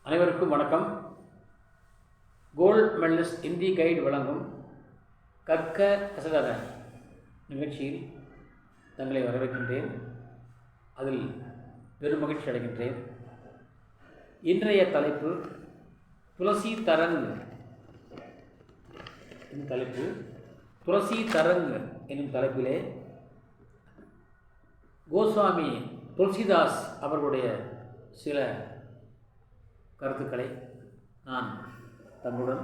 அனைவருக்கும் வணக்கம். Gold medallist Hindi guide வழங்கும் கற்க கசடற நிகழ்ச்சியில் தங்களை வரவேற்கின்றேன். அதில் பெரும் மகிழ்ச்சி அடைகின்றேன். இன்றைய தலைப்பு துளசி தரங் என்னும் தலைப்பு. துளசி தரங் என்னும் தலைப்பிலே கோஸ்வாமி துளசிதாஸ் அவர்களுடைய சில கருத்துக்களை நான் தங்களுடன்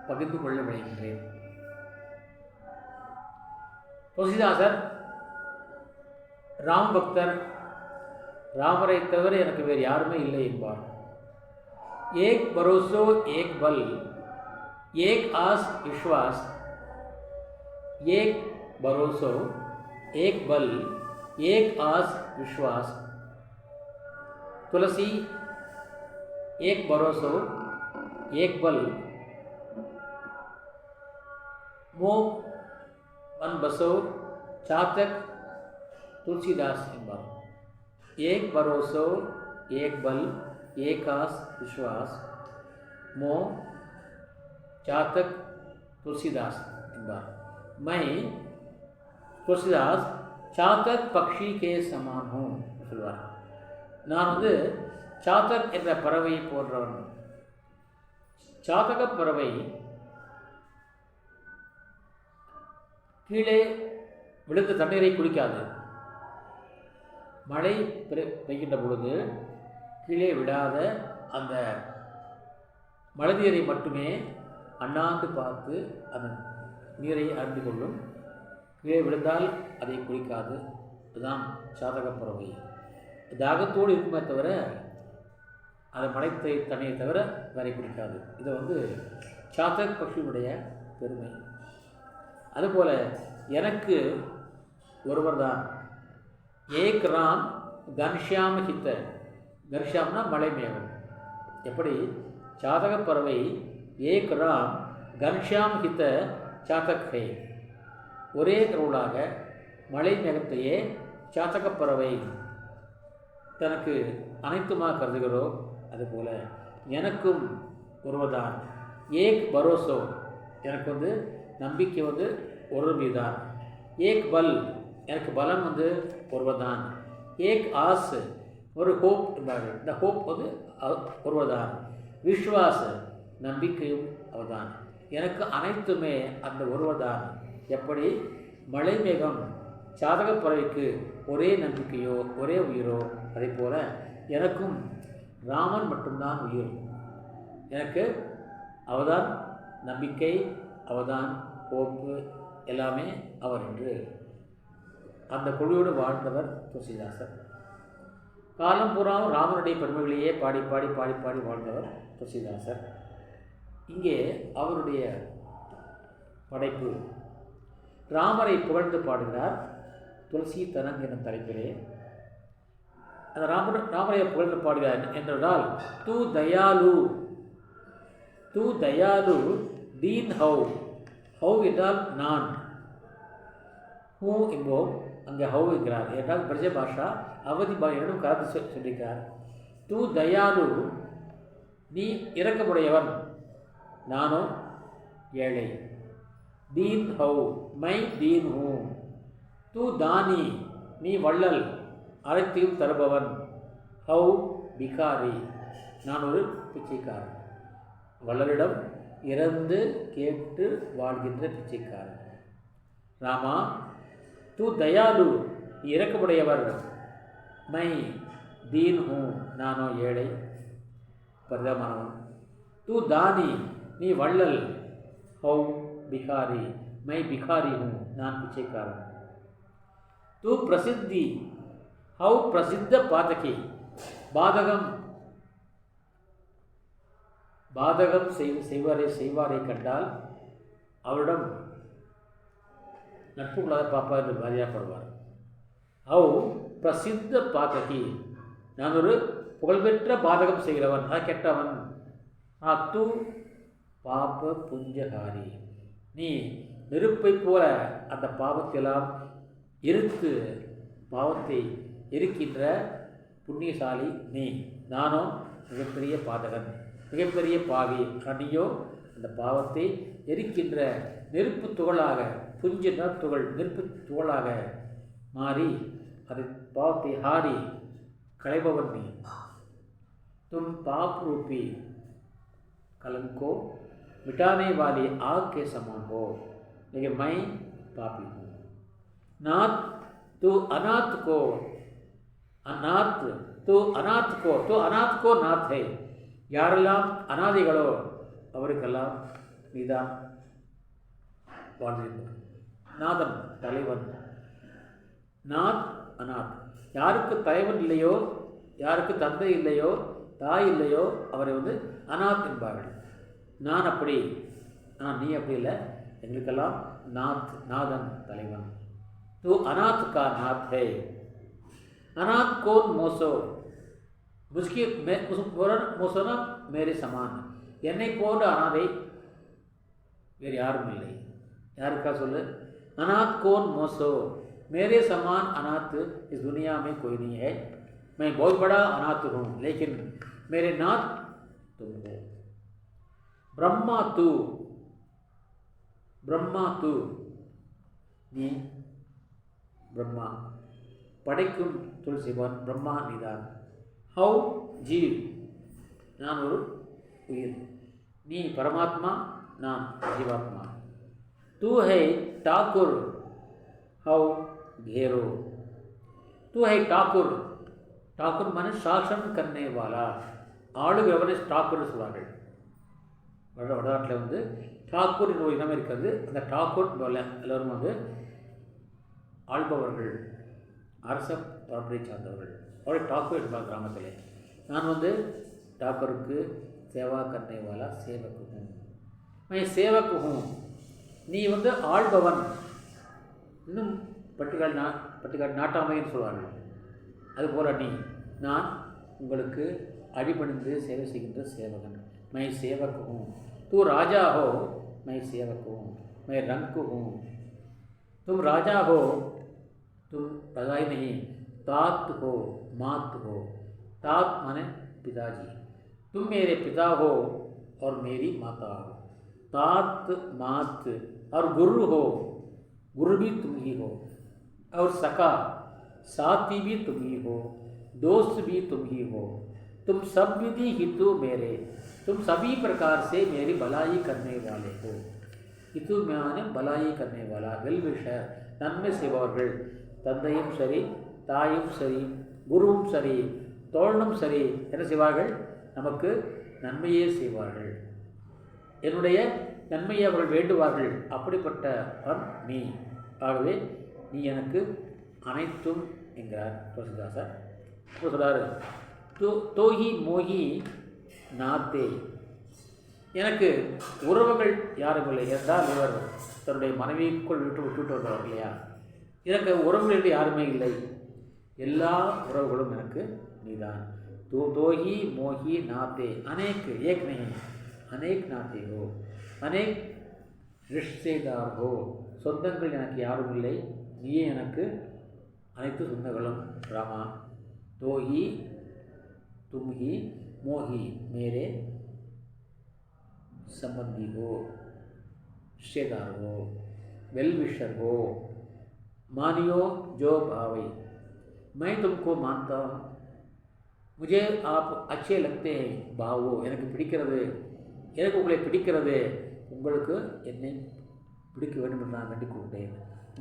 பகிர்ந்து கொள்ள விளைகின்றேன். துளசிதாசர் ராம் பக்தர், ராமரை தவிர எனக்கு வேறு யாருமே இல்லை என்பார். ஏக் பரோசோ ஏக் பல், ஏக் ஆஸ் விஸ்வாஸ், ஏக் பரோசோ ஏக் பல், ஏக் ஆஸ் விஸ்வாஸ். तुलसी एक भरोसो एक बल, मोह मन बसो चातक तुलसीदास एंबार. एक भरोसो एक बल एक आस विश्वास, मोह चातक तुलसीदास एंबार. मैं तुलसीदास चातक पक्षी के समान हूँ. நான் சாத்தக் என்ற பறவையை போன்றவன். சாத்தக பறவை கீழே விழுந்த தண்ணீரை குடிக்காது. மழை பெய்கின்ற பொழுது கீழே விடாத அந்த மழை நீரை மட்டுமே அண்ணாந்து பார்த்து அந்த நீரை அருந்திக் கொள்ளும். கீழே விழுந்தால் அதை குடிக்காது. அதுதான் சாதக பறவை. தாகத்தோடு இருக்குமே தவிர அதை மழைத்தை தண்ணியை தவிர வேலை குடிக்காது. இதை சாத்தக் பக்ஷியினுடைய பெருமை. அதுபோல் எனக்கு ஒருவர் தான். ஏக் ராம் கன்ஷியாம ஹித்த. கன்ஷியாம்னா மலை மேகம். எப்படி சாதக பறவை ஏக் ராம் கன்ஷியாம் ஹித்த சாத்தக் ஹே. ஒரே கடவுளாக மலை மேகத்தையே சாத்தக பறவை தனக்கு அனைத்துமாக கருதுகிறோ அதுபோல் எனக்கும் ஒருவர்தான். ஏக் பரோசோ, எனக்கு நம்பிக்கை ஒருவர் மீதுதான். ஏக் பல், எனக்கு பலம் ஒருவர்தான். ஏக் ஆஸ், ஒரு ஹோப் என்றார்கள். இந்த ஹோப் ஒருவர்தான். விஸ்வாஸ், நம்பிக்கையும் அவர்தான். எனக்கு அனைத்துமே அந்த ஒருவர்தான். எப்படி மழை மேகம் சாதக பறவைக்கு ஒரே நம்பிக்கையோ ஒரே உயிரோ, அதே போல் எனக்கும் ராமன் மட்டும்தான் உயிர். எனக்கு அவர்தான் நம்பிக்கை, அவர்தான் போக்கு, எல்லாமே அவர் என்று அந்த கொள்கையோடு வாழ்ந்தவர் துளசிதாசர். காலம் பூராவும் ராமனுடைய பெருமைகளையே பாடி பாடி பாடி பாடி வாழ்ந்தவர் துளசிதாசர். இங்கே அவருடைய படைப்பு ராமரை புகழ்ந்து பாடுகிறார். துளசி தரங் எனும் தலைப்பிலே அந்த ராமரை புகழ்ந்து பாடுகிறார் என்றால், தூ தயாலு, தூ தயாலு தீன் ஹவ். ஹவ் என்றால் நான், ஹூ என்போம், அங்கே ஹவ் என்கிறார். என்றால் பிரஜ பாஷா அவதி பாஷையிடம் கலந்து சொல்லியிருக்கிறார். தூ தயாலு, நீ இரக்கமுடையவன், நானோ ஏழை. தீன் ஹவ், மை தீன் ஹூ. தூ தானி, நீ வள்ளல், அனைத்தையும் தருபவன். ஹவ் பிகாரி, நான் ஒரு பிச்சைக்காரன். வள்ளலிடம் இறந்து கேட்டு வாழ்கின்ற பிச்சைக்காரன். ராமா தூ தயாலு, நீ இரக்கமுடையவர். மை தீன் ஹூ, நானோ ஏழை பரிதமானவன். தூ தானி, நீ வள்ளல். ஹவ் பிகாரி, மை பிகாரி ஹூ, நான் பிச்சைக்காரன். தூ பிரசித்தி, ஹவ் பிரசித்த பாதகி. பாதகம் பாதகம் செய்வாரை கண்டால் அவரிடம் நட்பு கொள்ளாத பாப்பா என்று பாதியாப்படுவார். ஹவ் பிரசித்த பாதகி, நான் ஒரு புகழ்பெற்ற பாதகம் செய்கிறவன், கெட்டவன். தூ பாப புஞ்சகாரி, நீ நெருப்பை போல அந்த பாவத்தெல்லாம் எரித்து பாவத்தை எரிக்கின்ற புண்ணியசாலி நீ. நானோ மிகப்பெரிய பாதகன், மிகப்பெரிய பாவி. நீயோ அந்த பாவத்தை எரிக்கின்ற நெருப்பு துகளாக, புஞ்சின துகள் நெருப்பு துகளாக மாறி அது பாவத்தை हारी कलेबवन नहीं। तुम पाप रूपी कलंक को मिटाने वाली आग के समान हो, लेकिन मैं पापी हूँ। नाथ तू अनाथ को नाथ है। யாரெல்லாம் அனாதிகளோ அவருக்கெல்லாம் நீதான் வாழ்ந்திருக்கும் நாதன், தலைவன். நாத் அநாத், யாருக்கு தலைவன் இல்லையோ, யாருக்கு தந்தை இல்லையோ, தாய் இல்லையோ அவரை அநாத் என்பார்கள். நான் அப்படி, நீ அப்படி இல்லை, எங்களுக்கெல்லாம் நாத், நாதன், தலைவன். தூ அநாத் கா நாத் है। அநாத் கோன் மோசோ, முஸ்கி மோசோனா மேரே சமான், என்னை போன்ற அனாதை வேறு யாரும் இல்லை. யாருக்கா சொல்லு? अनाथ कौन मोसो, मेरे समान अनाथ इस दुनिया में कोई नहीं है। मैं बहुत बड़ा अनाथ हूँ, लेकिन मेरे नाथ तुम हो। ब्रह्मा तू, ब्रह्मा तू, நீ பிரம்மா, படைக்கும் துளசிவன் பிரம்மா நீதான். ஹவு ஜீவ், நான் ஒரு உயிர். நீ பரமாத்மா, நான் ஜீவாத்மா. तू है ठाकुर, हाउ घेरो। तू है ठाकुर, ठाकुर माने शासन करने वाला, ஆளுகிறவனை டாக்கூர்னு சொல்வார்கள். வடநாட்டில் டாக்கூர் ஒரு இனம் இருக்கிறது. அந்த டாக்கூர் எல்லோரும் ஆள்பவர்கள், அரச பரம்பரை சார்ந்தவர்கள். அவரை டாக்கூர் என்பார் கிராமத்தில். நான் டாக்கூருக்கு சேவா करने वाला सेवक हूँ, मैं सेवक हूँ. நீ ஆள்பவன், இன்னும் பட்டிக்காடு நாட்டாமைன்னு சொல்வார்கள். அதுபோல் நான் உங்களுக்கு அடிபணிந்து சேவை செய்கின்ற சேவகன். மை சேவक हूँ। तू राजा हो, मैं सेवक हूँ, मैं रंक हूँ। तुम राजा हो, तुम राजा नहीं, तात हो, मात हो। तात माने पिताजी, तुम मेरे पिता हो और मेरी माता हो। तात, मात और गुरु हो, गुरु भी तुम ही हो। और सखा, साथी भी तुम ही हो, दोस्त भी तुम ही हो। तुम सब विधि हितु मेरे, तुम सभी प्रकार से मेरी भलाई करने वाले हो। हितु माने भलाई करने वाला, वेलविशर, நன்மை செய்பவர்கள். தந்தையும் சரி, தாயும் சரி, குருவும் சரி, தோழனும் சரி, என்ன செய்வார்கள்? நமக்கு நன்மையே செய்வார்கள். என்னுடைய நன்மையை அவர்கள் வேண்டுவார்கள். அப்படிப்பட்டவன் நீ. ஆகவே நீ எனக்கு அனைத்தும் என்கிறார் துளசிதாசர். சொல்கிறார், தோஹி மோஹி நாத்தே, எனக்கு உறவுகள் யாரும் இல்லை என்றால் இவர் தன்னுடைய மனைவிக்குள் விட்டு வந்தவர் இல்லையா? எனக்கு உறவுகள் யாருமே இல்லை, எல்லா உறவுகளும் எனக்கு நீதான். தோஹி மோஹி நாத்தே, அநேக் ஏக் नहीं, अनेक नाते हो, अनेक रिश्तेदार हो. சொந்தங்கள் எனக்கு யாரும் இல்லை, நீயே எனக்கு அனைத்து சொந்தங்களும். ராமா, தோஹி तुम ही मोही मेरे संबंधी हो, रिश्तेदार हो, वेल विशर हो, मानियो जो भावे। मैं तुमको मानता हूँ, मुझे आप अच्छे लगते हैं. भावो, எனக்கு பிடிக்கிறது, எனக்கு உங்களை பிடிக்கிறது, உங்களுக்கு என்னை பிடிக்க வேண்டும் என்று நான் வேண்டிக் கொண்டேன்.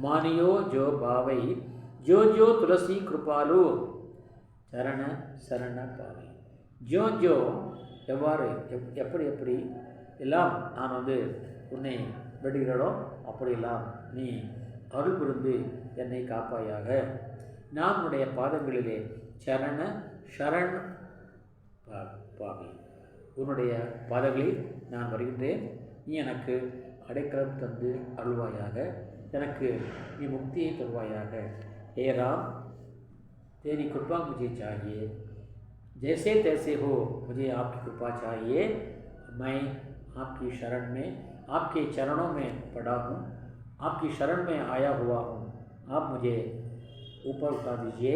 மானியோ ஜோ பாவை, ஜோ ஜோ துளசி கிருபாலு சரண சரண பாவை. ஜோ ஜோ எவ்வாறு, எப்படி எப்படி எல்லாம் நான் உன்னை வேண்டுகிறோ அப்படியெல்லாம் நீ அருள் புரிந்து என்னை காப்பாயாக. நான் உன்னுடைய பாதங்களிலே சரண சரண் பாவி, உன்னுடைய பாதங்களில் நான் வருகின்றேன். நீ எனக்கு அடைக்கலம் தந்து அருள்வாயாக, எனக்கு நீ முக்தியை தருவாயாக. हे राम, तेरी कृपा मुझे चाहिए, जैसे तैसे हो मुझे आपकी कृपा चाहिए. मैं आपकी शरण में, आपके चरणों में पड़ा हूँ, आपकी शरण में आया हुआ हूँ. आप मुझे ऊपर उठा दीजिए,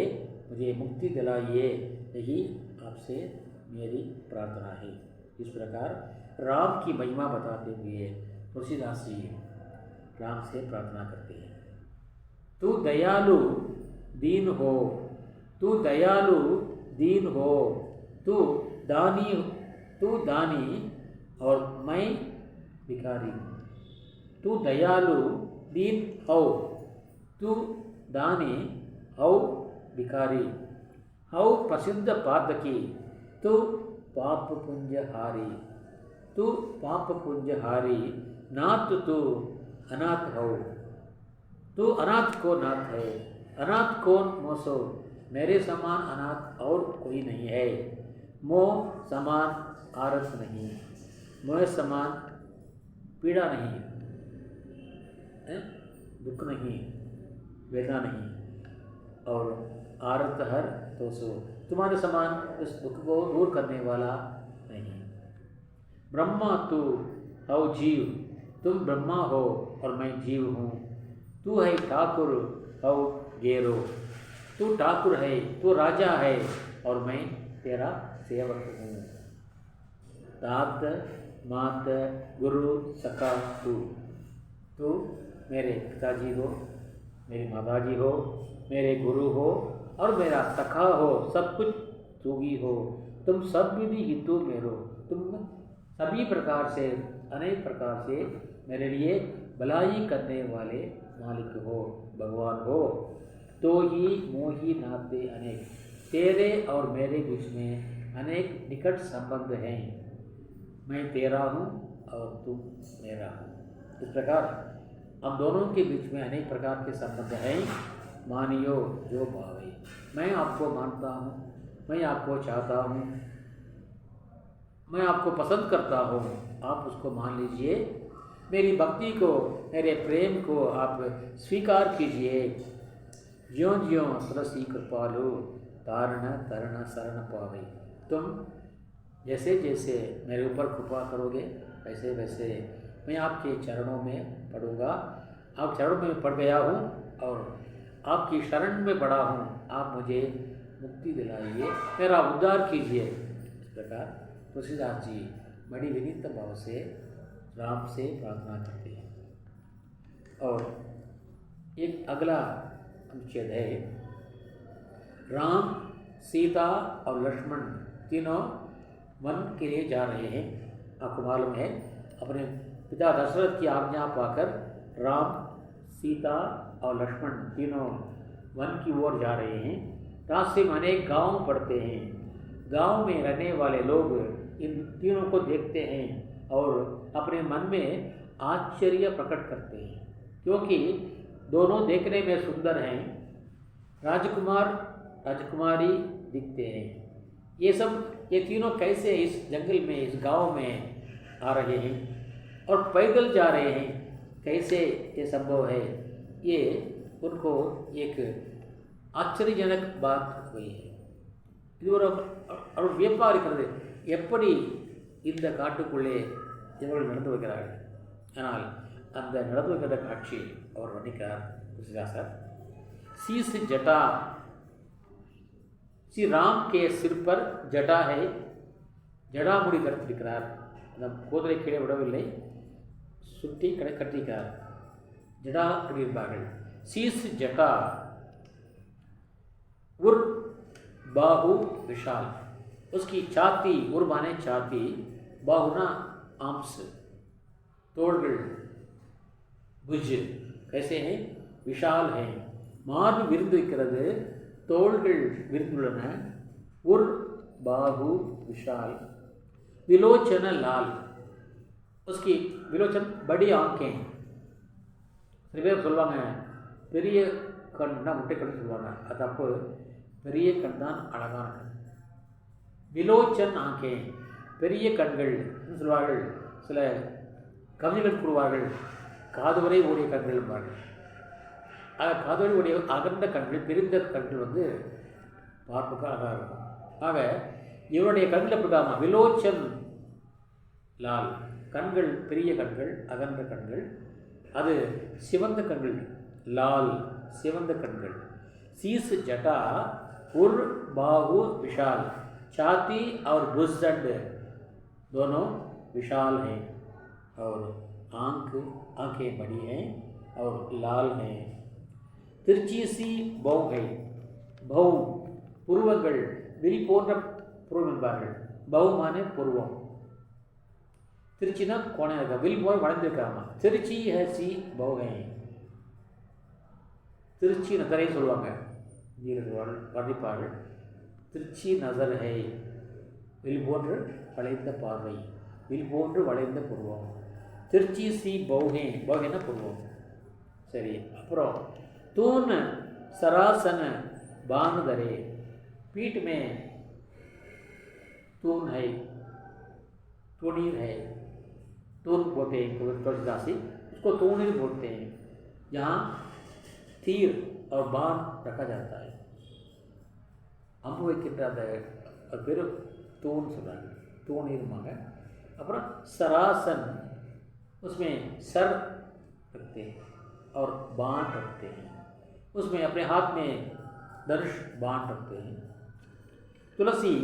मुझे मुक्ति दिलाइए, यही आपसे मेरी प्रार्थना है। इस प्रकार राम की महिमा बताते हुए तुलसीदास जी राम से प्रार्थना करते हैं। तू दयालु दीन हो, तू दयालु दीन हो, तू दानी और मैं भिखारी। तू दयालु दीन हो, तू दानी हो भिखारी। हो प्रसिद्ध पातकी, तू पाप पुंजहारी। तू पाप पुंजहारी, नाथ तू अनाथ हो। तू अनाथ को नाथ है, अनाथ कौन मोसो, मेरे समान अनाथ और कोई नहीं है। मोह समान आरस नहीं, मोह समान पीड़ा नहीं, दुख नहीं, वेदना नहीं, और आरत हर तो सो, तुम्हारे समान इस दुख को दूर करने वाला नहीं। ब्रह्मा तू हो जीव, तुम ब्रह्मा हो और मैं जीव हूँ। तू है ठाकुर हो गेरो, तू ठाकुर है, तू राजा है और मैं तेरा सेवक हूँ। तात मात गुरु सखा तू मेरे पिताजी हो, मेरी माताजी हो, मेरे गुरु हो और मेरा सखा हो, सब कुछ तू ही हो। तुम सब विधि हितु मेरो, तुम सभी प्रकार से अनेक प्रकार से मेरे लिए भलाई करने वाले मालिक हो, भगवान हो। तो ही मोही नाते अनेक, तेरे और मेरे बीच में अनेक निकट संबंध हैं। मैं तेरा हूँ और तू मेरा हूँ। इस प्रकार हम दोनों के बीच में अनेक प्रकार के संबंध हैं। मानियो जो भावे, मैं आपको मानता हूँ, मैं आपको चाहता हूँ, मैं आपको पसंद करता हूँ, आप उसको मान लीजिए। मेरी भक्ति को, मेरे प्रेम को आप स्वीकार कीजिए। ज्यों ज्यों तुलसी कृपालु, तारण तरण शरण पावे। तुम जैसे जैसे मेरे ऊपर कृपा करोगे वैसे वैसे मैं आपके चरणों में पड़ूंगा। आप चरणों में पड़ गया हूँ और आपकी शरण में पड़ा हूँ। आप मुझे मुक्ति दिलाइए, मेरा उद्धार कीजिए। इस प्रकार तुलसीदास जी बड़ी विनीत भाव से राम से प्रार्थना करते हैं। और एक अगला अनुच्छेद है, राम सीता और लक्ष्मण तीनों वन के लिए जा रहे हैं। आपको मालूम है, अपने पिता दशरथ की आज्ञा पाकर राम, सीता और लक्ष्मण तीनों वन की ओर जा रहे हैं। रास्ते में अनेक गांव पड़ते हैं। गांव में रहने वाले लोग इन तीनों को देखते हैं और अपने मन में आश्चर्य प्रकट करते हैं, क्योंकि दोनों देखने में सुंदर हैं। राजकुमार राजकुमारी दिखते हैं। ये तीनों कैसे इस जंगल में, इस गांव में आ रहे हैं और पैदल जा रहे हैं, कैसे ये संभव है? ये उनको एक आश्चर्यजनक बात हुई है। இது ஒரு வியப்பாக இருக்கிறது, எப்படி இந்த காட்டுக்குள்ளே இவர்கள் நடந்து வைக்கிறார்கள். ஆனால் அந்த நடந்து வைக்கிற காட்சி அவர் வர்ணிக்கிறார் तुलसीदास। शीश जटा, श्री राम के सिर पर जटा है, ஜடாமுடி கட்டிருக்கிறார். அந்த கோதலை கீழே விடவில்லை, சுட்டி கட்டிருக்கிறார். ஜடா கட்டியிருப்பார்கள். शीश जटा उर बाहु विशाल, उसकी छाती, उर माने छाती, बाहुना आर्म्स, तोड़गल, भुज कैसे हैं? विशाल हैं. மார்பு விரிந்திருக்கிறது, தோள்கள் விரிந்துள்ளன. உர் बाहु विशाल, विलोचन लाल, उसकी विलोचन बड़ी आंखें. சில பேர் சொல்லுவாங்க பெரிய கண்னா முட்டை கண் சொல்லுவாங்க, அது அப்போ பெரிய கண் தான் அழகான கண். விலோச்சன் ஆங்கே, பெரிய கண்கள் சொல்வார்கள். சில கவிஞர்கள் கூறுவார்கள் காது வரை ஓடிய கண்கள் என்பார்கள். காது வரை ஓடிய அகன்ற கண்கள், பிரிந்த கண்கள் பார்ப்புக்கு அழகாக இருக்கும். ஆக இவருடைய கண்கள் எப்படி இருக்காங்க? விலோச்சன் லால், கண்கள் பெரிய கண்கள், அகன்ற கண்கள், அது சிவந்த கண்கள், லால் சிவந்த கண்கள். சீஸ் ஜட்டா உர் பாகு விஷால், छाती और भुजदंड दोनों विशाल हैं और आंखें बड़ी हैं और लाल हैं। तिरछी सी बहु है, बहु புருவங்கள் வில் போன்ற புருவம் என்பார்கள். பவு மானே புருவம். திருச்சினா கோணம் இருக்கா, வில் போல் வளைந்திருக்காமா. திருச்சி சி பவு है. திருச்சி நகரை சொல்லுவாங்க வீரர்கள் வர்ணிப்பார்கள். திருச்சி நகர் है, வில் போன்று வளைந்த பார்வை, வில் போன்று வளைந்த புருவம். திருச்சி சி பௌஹே, பௌஹேனா புருவம். சரி, அப்புறம் तून सरासन बान धरे, पीठ में तून है, तुनीर है. तून बोलते हैं तुलसीदासी, उसको तुनीर बोलते हैं, जहाँ तीर और बाण रखा जाता है. अम्बु வைக்கின்றாங்க பேர் तून சொல்கிறாங்க, तूनीरமாக. அப்புறம் सरासन, उसमें सर रखते हैं और बाण रखते हैं, उसमें अपने हाथ में धनुष बाण रखते हैं. तुलसी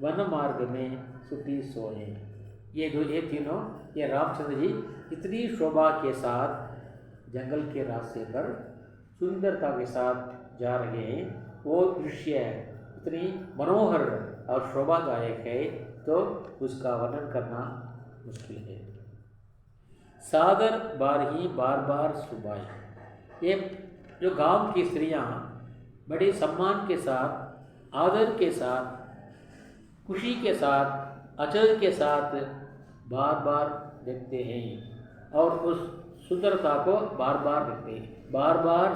वन मार्ग में सुती सोए, ये तीनों, ये रामचंद्र जी इतनी शोभा के साथ जंगल के रास्ते पर सुंदरता के साथ जा रहे हैं. वो दृश्य इतनी मनोहर और शोभादायक है तो उसका वर्णन करना मुश्किल है. सादर बार ही बार बार सुबाई, ये जो गांव की स्त्रियां बड़े सम्मान के साथ, आदर के साथ, खुशी के साथ, अचरज के साथ बार बार देखते हैं और उस सुंदरता को बार बार देखते हैं. बार बार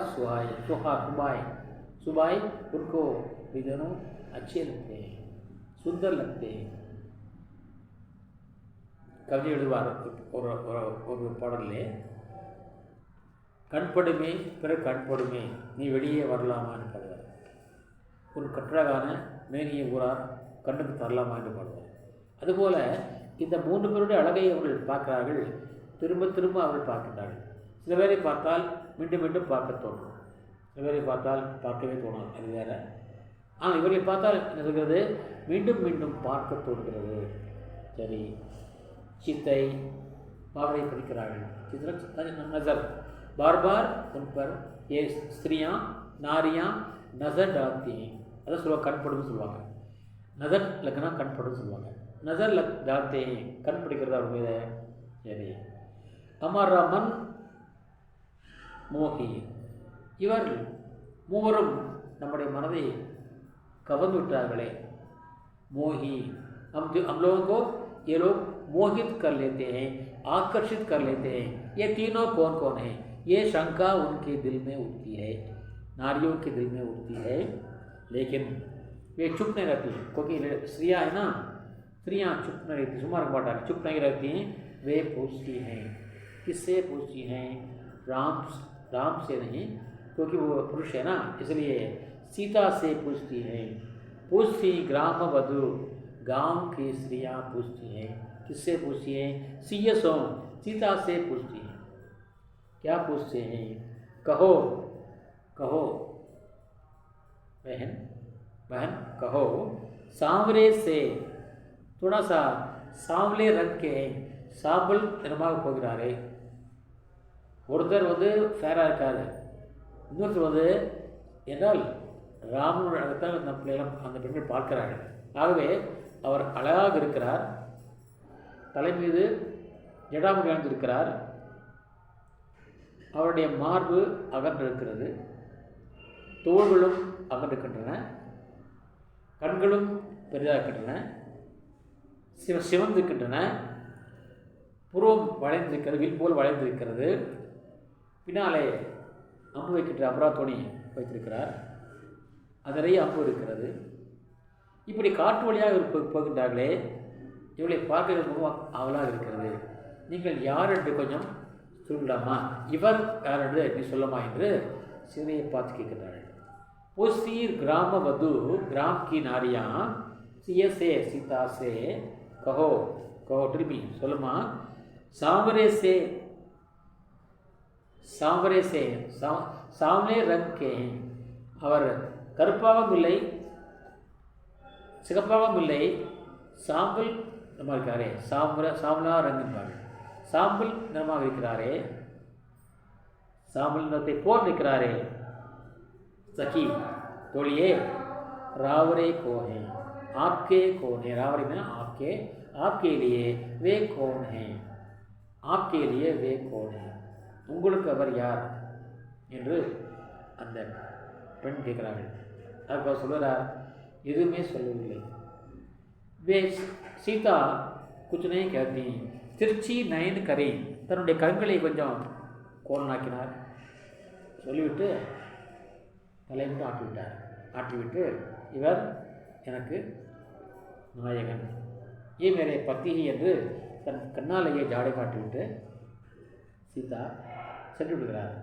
सुबाई उनको भी दोनों अच्छे लगते हैं, सुंदर लगते हैं. कवि எழுதுவார் ஒரு பாடலே, கண்படுமே பிற கண்படுமே நீ வெளியே வரலாமான்னு பாடுவார். ஒரு கற்றகான மேனிய ஊரார் கண்ணுக்கு தரலாமா என்று பாடுவார். அதுபோல் இந்த 3 பேருடைய அழகை அவர்கள் பார்க்கிறார்கள், திரும்ப திரும்ப அவர்கள் பார்க்கின்றார்கள். சில பேரை பார்த்தால் மீண்டும் மீண்டும் பார்க்க தோன்றும், சில பேரை பார்த்தால் பார்க்கவே தோணாது, அது வேறு. ஆனால் இவர்களை பார்த்தால் என்ன சொல்கிறது, மீண்டும் மீண்டும் பார்க்க தோன்றுகிறது. சரி, चित्तई बावड़ी படிக்கிறார்கள். चित्र नज़र, बार बार उन पर ये स्त्रियां नारियां नज़र डालती हैं. अदा சொல்லுவாங்க, கண்படும் சொல்லுவாங்க. नज़र लगना கண்படும் சொல்லுவாங்க. नज़र डालते हैं, கண் பிடிக்கிறதா ஒரு மீது. சரி, हमारा मन मोही, இவர் மூவரும் நம்முடைய மனதை கவர்ந்து விட்டார்களே. मोही, हम लोगों को ये लोग मोहित कर लेते हैं, आकर्षित कर लेते हैं. ये तीनों कौन कौन हैं, ये शंका उनके दिल में उठती है, नारियों के दिल में उठती है. लेकिन वे चुप नहीं रहती, क्योंकि स्त्रियाँ है ना, स्त्रियाँ चुप नहीं रहती, सुमार बाटा चुप नहीं रहती हैं. वे पूछती हैं, किससे पूछती हैं, राम से नहीं, क्योंकि वो पुरुष है ना, इसलिए सीता से पूछती हैं. पूछती ग्राम वधु, गांव की स्त्रियाँ पूछती हैं. किससे पूछती हैं, सीयसों, सीता से पूछती हैं. क्या पूछते हैं, कहो कहो बहन बहन कहो, सांवरे से, थोड़ा सा सांवले रंग के சாம்பல் நிறமாக போகிறாரே. ஒருத்தர் ஃபேராக இருக்காரு, இன்னொருத்தர் என்றால் ராமனோட அழகத்தான் அந்த பிள்ளைகளும் அந்த பெண்கள் பார்க்கிறார்கள். ஆகவே அவர் அழகாக இருக்கிறார், தலை மீது ஜடாமுடி அணிந்திருக்கிறார், அவருடைய மார்பு அகன்றிருக்கிறது, தோள்களும் அகன்றிருக்கின்றன, கண்களும் பெரிதாக இருக்கின்றன, சிவந்திருக்கின்றன, புருவம் வளைந்திருக்கிறது, வில் போல் வளைந்திருக்கிறது, பின்னாலே அம்பு வைக்கின்ற அமராத்தோணி வைத்திருக்கிறார், அதிலேயே அம்பு இருக்கிறது. இப்படி காட்டு வழியாக போகின்றார்களே, இவளை பார்க்கிறது முகம் அவளாக இருக்கிறது. நீங்கள் யார் என்று கொஞ்சம் சொல்லலாமா, இவர் யார் என்று நீ சொல்லமா என்று சீதையை பார்த்து கேட்கிறார்கள். पुस्तीर ग्राम वधु, ग्राम की नारियाँ सिय से सीता से कहो कहो टिल्मी सोलमा, सांवरे से सांवले रंग के हैं, அவர் கருப்பாகவும் இல்லை சிகப்பாகவும் இல்லை, சாம்பல் நிறமாக இருக்கிறாரே, சாம்பலா ரங்கின்பார்கள், சாம்பல் நிறமாக இருக்கிறாரே, சாம்பல் நிறத்தை போல் இருக்கிறாரே सखी तोड़िए रावरे को हैं, आपके कौन है, रावरे में आपके, आपके लिए वे कौन हैं, आपके लिए वे कौन हैं, உங்களுக்கு அவர் யார் என்று அந்த பெண் கேட்கிறார்கள். அதுக்கு அவர் சொல்கிறார், எதுவுமே சொல்லவில்லை. வே சீதா कुछ नहीं कहती, திருச்சி நயன் கரை, தன்னுடைய கண்களை கொஞ்சம் கோலனாக்கினார். சொல்லிவிட்டு தலைவிட்டு ஆட்டிவிட்டார். ஆட்டிவிட்டு இவர் எனக்கு நாயகன், ये मेरे पति என்று தன் கண்ணாலேயே ஜாடை காட்டிவிட்டு சீதா சென்று விடுகிறார்.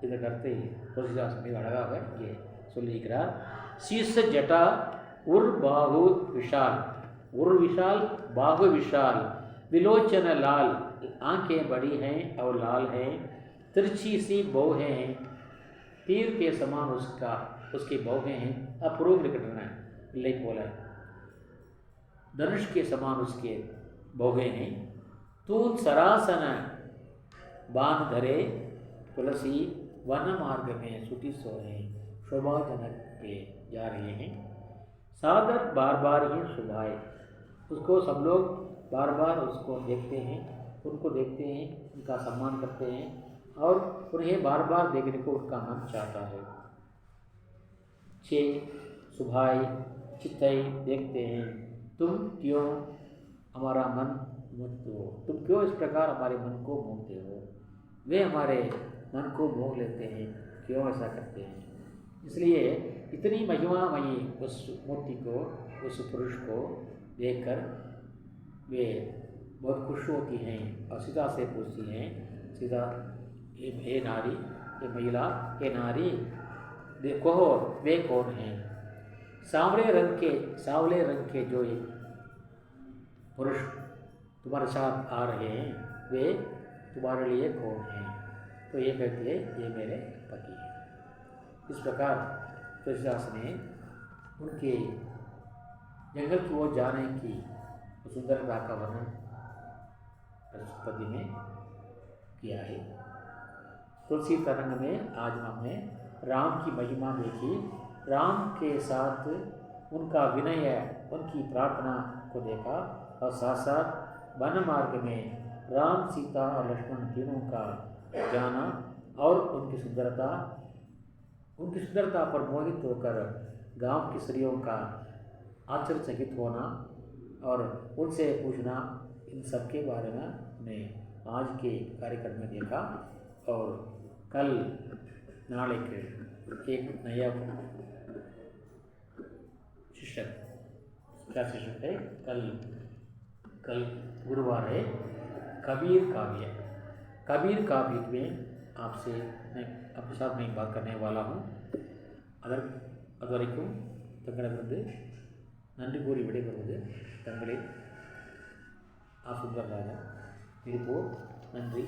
இந்த கருத்தை துளசிதாஸ் மிக அழகாக இங்கே சொல்லியிருக்கிறார். शीर्ष जटा उर बाहु विशाल, उर विशाल बाहु विशाल, विलोचन लाल, आंखें बड़ी हैं और लाल हैं, तिरछी सी बहुएं हैं, तीर के समान उसकी बहुएं हैं. अपूर्व निकटना है, ले बोला, धनुष के समान उसके बहुएं हैं. तून सरासन बाण धरे, तुलसी वन मार्ग में सुटी सोए, शोभाजनक पे जा रहे हैं. सादर बार बार ही सुभाए, उसको सब लोग बार बार उसको देखते हैं, उनको देखते हैं, उनका सम्मान करते हैं और उन्हें बार बार देखने को उनका मन चाहता है. छे सुभाई चित्तई देखते हैं, तुम क्यों हमारा मन मोहते हो, तुम क्यों इस प्रकार हमारे मन को मोहते हो. वे हमारे मन को मोह लेते हैं, क्यों ऐसा करते हैं. इसलिए इतनी महिमामयी उस मूर्ति को, उस पुरुष को देखकर वे बहुत खुश होती हैं और सीता से पूछती हैं, सीता हे नारी, ये महिला, हे नारी देखो वे कौन हैं. सांवले रंग के जो एक पुरुष तुम्हारे साथ आ रहे हैं, वे तुम्हारे लिए कौन हैं. तो ये कहती है, ये मेरे पति हैं. इस प्रकार तुलसीदास ने उनके जंगल की ओर जाने की सुंदरता का वर्णन पति में किया है. तुलसी तरंग में आज हमने राम की महिमा देखी, राम के साथ उनका विनय, उनकी प्रार्थना को देखा और साथ साथ वन मार्ग में राम, सीता और लक्ष्मण तीनों का जाना और उनकी सुंदरता पर मोहित होकर गांव की स्त्रियों का आश्चर्यचकित होना और उनसे पूछना, इन सब के बारे में हमने आज के कार्यक्रम में देखा. और कल नाले के एक नया शिक्षक, क्या शिक्षक है, कल गुरुवार है, कबीर काव्य में आपसे मैं आपके साथ मैं बात करने वाला हूँ. அது வரைக்கும் தங்களிடமிருந்து நன்றி கூறி விடைபெறுவது தங்களை ஆசுந்தரராக இருப்போம். நன்றி.